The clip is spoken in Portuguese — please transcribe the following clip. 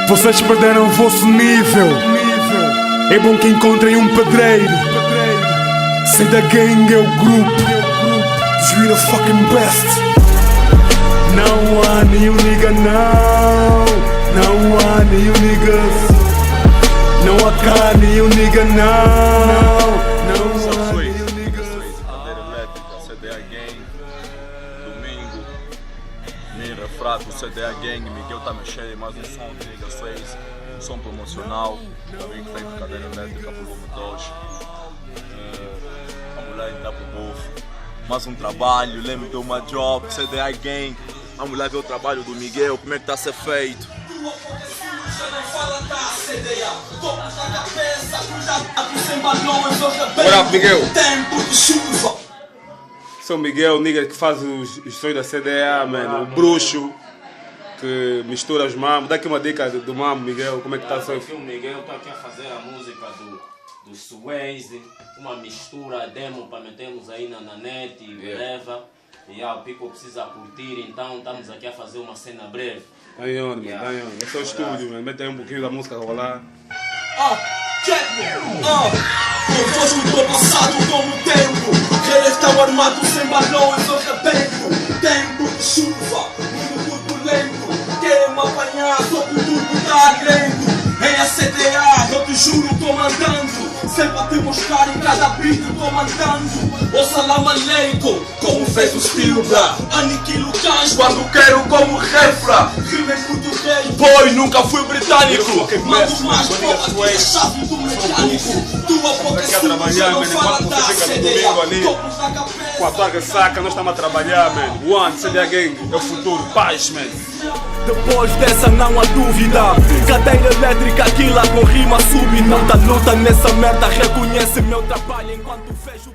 Vocês perderam o vosso nível. É bom que encontrem um pedreiro. Sei da gang é o grupo. You the fucking best. Não há nenhum nigga, não. Não há nenhum niggas. Não há cá nenhum nigga, não. Não há nenhum niggas. Cadeira elétrica, CDA Gang. Domingo. Mira, Fraco, CDA Gang. Miguel tá mexendo, mais um som de Nigga 6. Um som promocional. Também feito cadeira elétrica, volume 2. Vamos lá entrar pro povo. Mais um trabalho, lembro de uma job, CDA Gang. Vamos lá ver o trabalho do Miguel, como é que tá a ser feito. What up, Miguel? Sou o Miguel, o nigga que faz os sons da CDA, mano, o bruxo que mistura os mamos. Dá aqui uma dica do mamo, Miguel, como é que tá a ser? Aqui o Miguel está aqui a fazer a música do Swayze, uma mistura, demo para metermos aí na net e whatever. E o people precisa curtir, então estamos aqui a fazer uma cena breve. Aí onde, mano, aí onde? Esse é o estúdio, mano, mete aí um pouquinho da música a rolar. Eu foge do passado como o tempo. Eles estão armados sem balões, eu rebento. Tempo de chuva, mundo turbulento. Querem me apanhar, só que o turbo está lento. Em a CDA, eu te juro, tô mandando. Sempre a te mostrar em cada beat, tô mandando. O salam aleikum, como fez o Spielberg. Aniquilo cães quando quero como refra. Rima em português, boy, nunca fui britânico. Mando mais porra que a chave do mecânico. Tua boca é sua, já não fala da CDA. Topos na cabeça. Com a tua saca, nós estamos a trabalhar, man. One, CDA Gang, é o futuro, paz, man. Depois dessa não há dúvida. Cadeira elétrica, aquilo com rima súbita. Muita luta nessa merda, reconhece meu trabalho enquanto vejo o